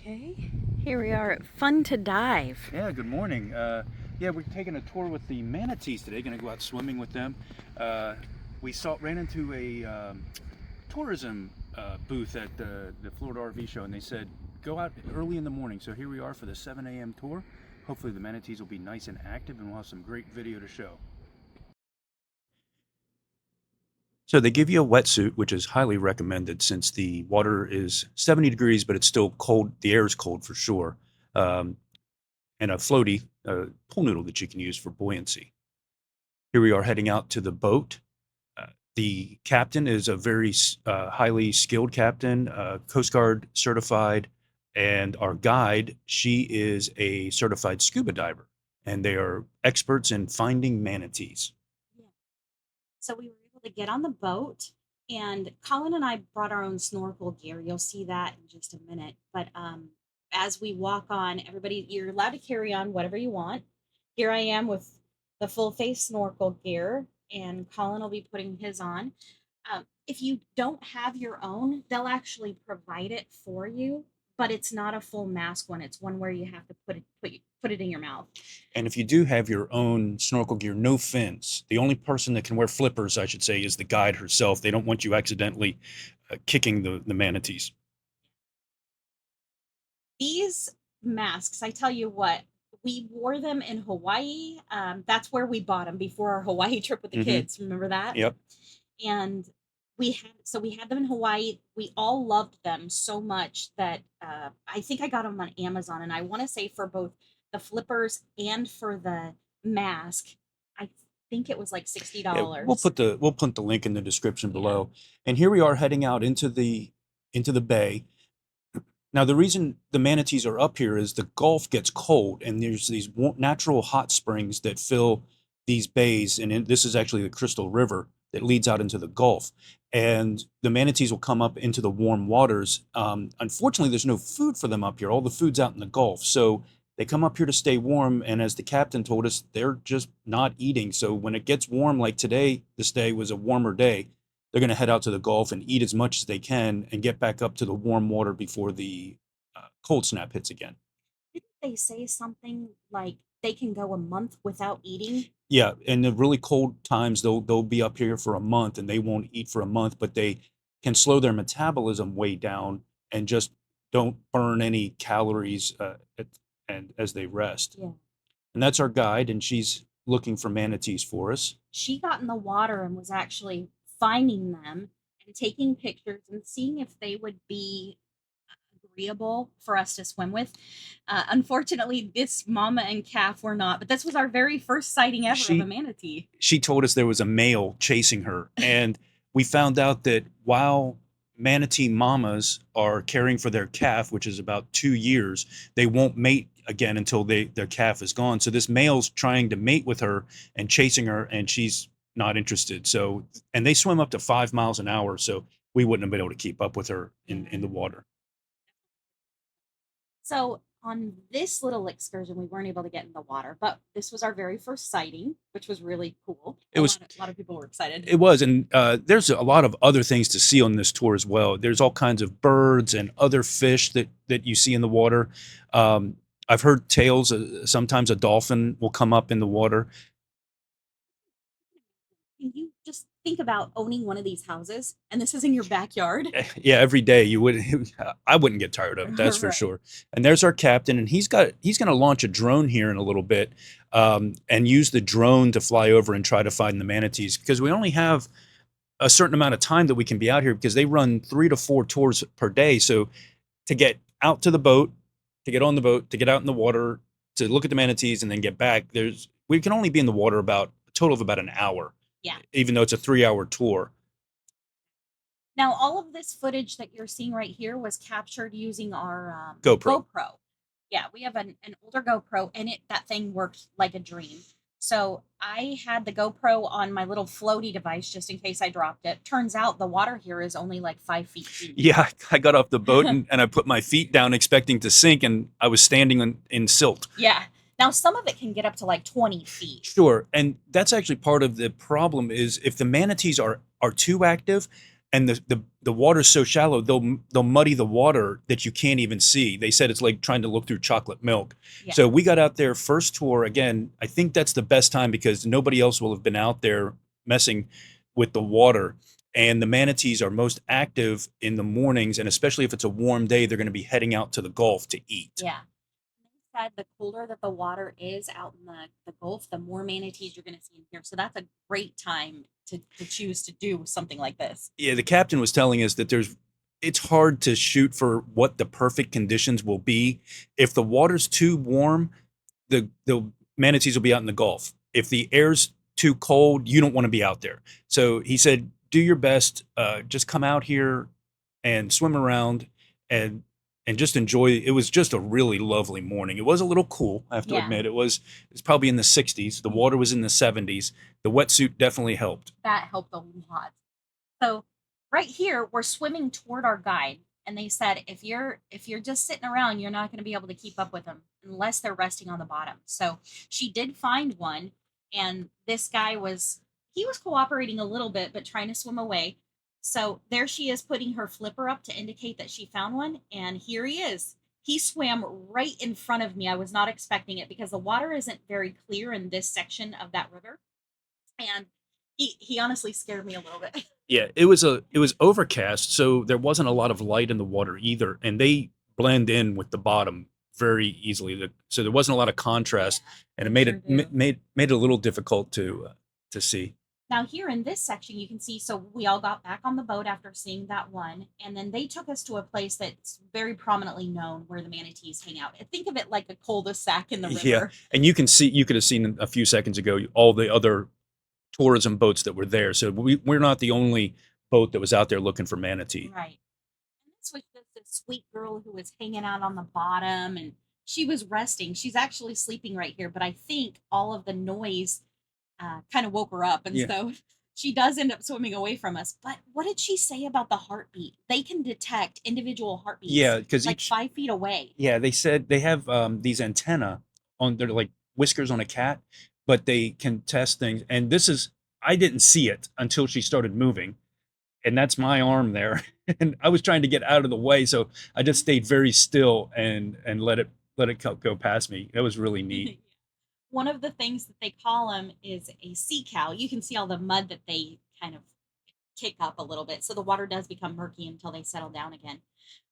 Okay, here we are at Fun to Dive. Yeah, good morning. Yeah, we're taking a tour with the manatees today. Going to go out swimming with them. We ran into a tourism booth at the Florida RV show, and they said go out early in the morning. So here we are for the 7 a.m. tour. Hopefully the manatees will be nice and active, and we'll have some great video to show. So they give you a wetsuit, which is highly recommended since the water is 70 degrees, but it's still cold. The air is cold for sure. Um, and a floaty pool noodle that you can use for buoyancy. Here we are heading out to the boat. The captain is a very highly skilled captain, Coast Guard certified, and our guide, she is a certified scuba diver, and they are experts in finding manatees. Yeah. So we were able to get on the boat, and Colin and I brought our own snorkel gear. You'll see that in just a minute. But as we walk on, everybody, you're allowed to carry on whatever you want. Here I am with the full face snorkel gear, and Colin will be putting his on. If you don't have your own, they'll actually provide it for you, but it's not a full mask one. It's one where you have to put it in your mouth. And if you do have your own snorkel gear, no fins. The only person that can wear flippers, I should say, is the guide herself. They don't want you accidentally kicking the manatees. These masks, I tell you what, we wore them in Hawaii. That's where we bought them before our Hawaii trip with the Mm-hmm. kids. Remember that? Yep. And we had them in Hawaii. We all loved them so much that I think I got them on Amazon, and I want to say for both the flippers and for the mask, I think it was like $60. Yeah, we'll put the link in the description Yeah. below. And here we are heading out into the bay. Now, the reason the manatees are up here is the Gulf gets cold, and there's these natural hot springs that fill these bays, and this is actually the Crystal River that leads out into the Gulf. And the manatees will come up into the warm waters. Unfortunately, there's no food for them up here. All the food's out in the Gulf, so they come up here to stay warm. And as the captain told us, they're just not eating. So when it gets warm, like today, this day was a warmer day, they're going to head out to the Gulf and eat as much as they can and get back up to the warm water before the cold snap hits again. Didn't they say something like they can go a month without eating? Yeah, in the really cold times, they'll be up here for a month and they won't eat for a month, but they can slow their metabolism way down and just don't burn any calories and as they rest. Yeah. And that's our guide, and she's looking for manatees for us. She got in the water and was actually finding them and taking pictures and seeing if they would be agreeable for us to swim with. Unfortunately, this mama and calf were not, but this was our very first sighting ever of a manatee. She told us there was a male chasing her, and we found out that while manatee mamas are caring for their calf, which is about 2 years, they won't mate again until their calf is gone. So this male's trying to mate with her and chasing her, and she's not interested. So, and they swim up to 5 miles an hour, so we wouldn't have been able to keep up with her in the water. So on this little excursion, we weren't able to get in the water, but this was our very first sighting, which was really cool. It was A lot of people were excited. It was, and there's a lot of other things to see on this tour as well. There's all kinds of birds and other fish that you see in the water. I've heard tales. Sometimes a dolphin will come up in the water. Can you just think about owning one of these houses and this is in your backyard? Yeah, every day you would. I wouldn't get tired of it, that's for Right. sure. And there's our captain, and he's going to launch a drone here in a little bit, and use the drone to fly over and try to find the manatees because we only have a certain amount of time that we can be out here because they run 3 to 4 tours per day. So to get out to the boat, to get on the boat, to get out in the water, to look at the manatees and then get back, we can only be in the water about a total of about an hour, Yeah. even though it's a 3-hour tour. Now, all of this footage that you're seeing right here was captured using our GoPro. Yeah, we have an older GoPro, and that thing worked like a dream. So I had the GoPro on my little floaty device just in case I dropped it. Turns out the water here is only like 5 feet deep. Yeah, I got off the boat and I put my feet down expecting to sink, and I was standing in silt. Yeah. Now, some of it can get up to like 20 feet. Sure, and that's actually part of the problem is if the manatees are too active and the water's so shallow they'll muddy the water that you can't even see. They said it's like trying to look through chocolate milk. Yeah. So we got out there first tour again. I think that's the best time because nobody else will have been out there messing with the water. And the manatees are most active in the mornings, and especially if it's a warm day, they're going to be heading out to the Gulf to eat. Yeah. They said the colder that the water is out in the Gulf, the more manatees you're going to see in here. So that's a great time to choose to do something like this. Yeah, the captain was telling us that it's hard to shoot for what the perfect conditions will be. If the water's too warm, the manatees will be out in the Gulf. If the air's too cold, you don't want to be out there. So he said, do your best. Just come out here and swim around and just enjoy. It was just a really lovely morning. It was a little cool, I have to Yeah. admit. It's probably in the 60s. The water was in the 70s. The wetsuit definitely helped. That helped a lot. So right here, we're swimming toward our guide, and they said if you're just sitting around, you're not going to be able to keep up with them unless they're resting on the bottom. So she did find one, and this guy was cooperating a little bit, but trying to swim away. So there she is putting her flipper up to indicate that she found one, and here he is. He swam right in front of me. I was not expecting it because the water isn't very clear in this section of that river, and he honestly scared me a little bit. Yeah, it was overcast, so there wasn't a lot of light in the water either, and they blend in with the bottom very easily. So there wasn't a lot of Yeah, contrast, and it they made sure it do. made it a little difficult to see. Now, here in this section, you can see, so we all got back on the boat after seeing that one, and then they took us to a place that's very prominently known where the manatees hang out. Think of it like a cul-de-sac in the Yeah, river. and you could have seen a few seconds ago all the other tourism boats that were there. So we're not the only boat that was out there looking for manatee. Right. And this was just a sweet girl who was hanging out on the bottom, and she was resting. She's actually sleeping right here, but I think all of the noise kind of woke her up, and Yeah, so she does end up swimming away from us. But what did she say about the heartbeat? They can detect individual heartbeats yeah, because like each 5 feet away. yeah, they said they have these antenna on their like whiskers on a cat, but they can test things. And this is I didn't see it until she started moving, and that's my arm there. And I was trying to get out of the way, so I just stayed very still and let it go past me. That was really neat. One of the things that they call them is a sea cow. You can see all the mud that they kind of kick up a little bit, so the water does become murky until they settle down again.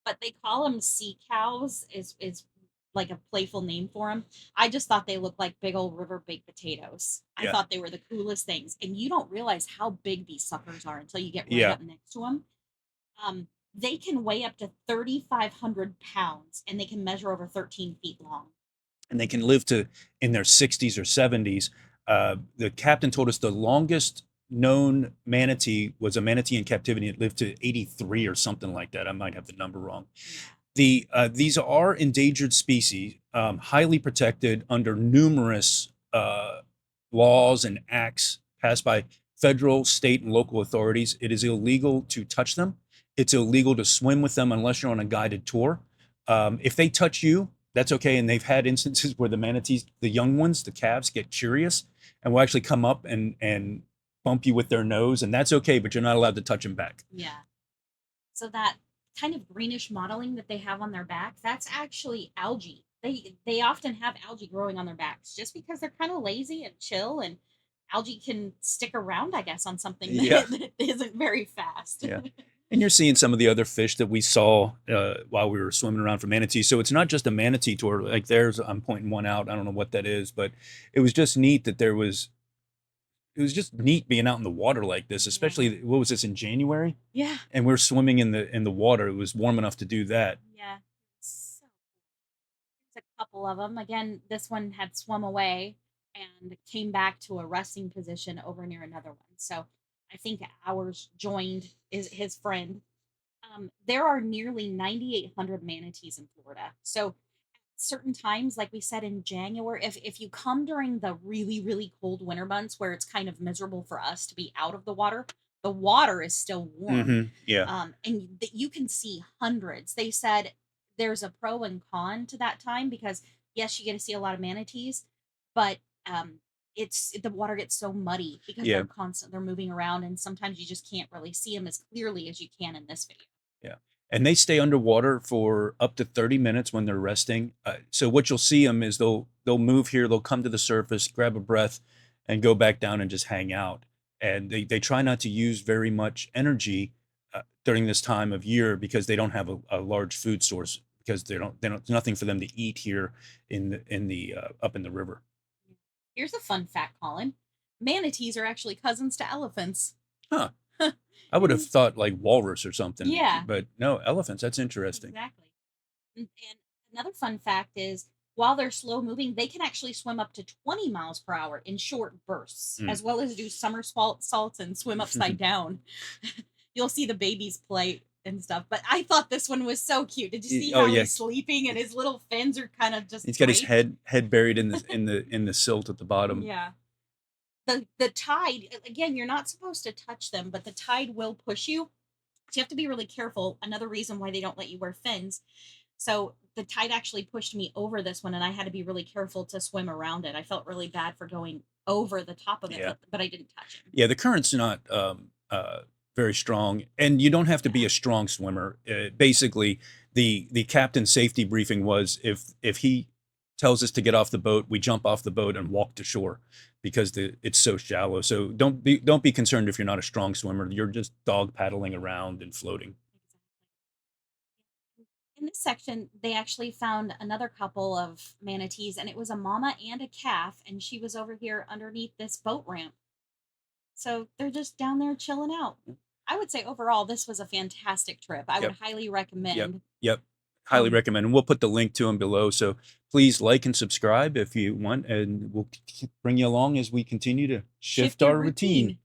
But they call them sea cows. Is like a playful name for them. I just thought they looked like big old river baked potatoes. I Yeah, thought they were the coolest things, and you don't realize how big these suckers are until you get right yeah. up next to them. They can weigh up to 3,500 pounds, and they can measure over 13 feet long. And they can live to in their 60s or 70s. The captain told us the longest known manatee was a manatee in captivity. It lived to 83 or something like that. I might have the number wrong. Yeah. These are endangered species, highly protected under numerous laws and acts passed by federal, state, and local authorities. It is illegal to touch them. It's illegal to swim with them unless you're on a guided tour. If they touch you, that's okay. And they've had instances where the manatees, the young ones, the calves, get curious and will actually come up and bump you with their nose, and that's okay. But you're not allowed to touch them back. Yeah. So that kind of greenish modeling that they have on their back, that's actually algae. They often have algae growing on their backs just because they're kind of lazy and chill, and algae can stick around, I guess, on something Yeah, that isn't very fast. yeah. And you're seeing some of the other fish that we saw while we were swimming around for manatee. So it's not just a manatee tour. Like there's, I'm pointing one out. I don't know what that is, but it was just neat that it was just neat being out in the water like this, Yeah. especially what was this in January? Yeah. And we're swimming in the water. It was warm enough to do that. Yeah. So there's a couple of them. Again, this one had swum away and came back to a resting position over near another one. So I think ours joined is his friend. There are nearly 9,800 manatees in Florida. So certain times, like we said in January, if you come during the really, really cold winter months where it's kind of miserable for us to be out of the water is still warm. Yeah. And that you can see hundreds. They said there's a pro and con to that time because yes, you get to see a lot of manatees, but it's the water gets so muddy because Yeah. they're moving around, and sometimes you just can't really see them as clearly as you can in this video. Yeah, and they stay underwater for up to 30 minutes when they're resting. So what you'll see them is they'll move here, they'll come to the surface, grab a breath, and go back down and just hang out. And they try not to use very much energy during this time of year because they don't have a large food source because they don't there's nothing for them to eat here in the up in the river. Here's a fun fact, Colin. Manatees are actually cousins to elephants. Huh. I would have And thought like walrus or something, yeah, but no, elephants. That's interesting. exactly. And another fun fact is while they're slow moving, they can actually swim up to 20 miles per hour in short bursts, Mm. as well as do somersaults and swim upside down. You'll see the babies play and stuff. But I thought this one was so cute. Did you see Oh how yeah, he's sleeping and his little fins are kind of just he's got his draped? head buried in the silt at the bottom. Yeah. The tide, again, you're not supposed to touch them, but the tide will push you. So you have to be really careful. Another reason why they don't let you wear fins. So the tide actually pushed me over this one, and I had to be really careful to swim around it. I felt really bad for going over the top of it, Yeah. but I didn't touch him. Yeah, the current's not very strong, and you don't have to Yeah. be a strong swimmer. Basically, the captain's safety briefing was if he tells us to get off the boat, we jump off the boat and walk to shore because it's so shallow. So don't be concerned if you're not a strong swimmer. You're just dog paddling around and floating. In this section, they actually found another couple of manatees, and it was a mama and a calf, and she was over here underneath this boat ramp. So they're just down there chilling out. I would say overall, this was a fantastic trip. I would Yep. highly Yep. recommend. Yep. Highly Um, recommend. And we'll put the link to them below. So please like and subscribe if you want, and we'll bring you along as we continue to shift Shift your our routine. routine.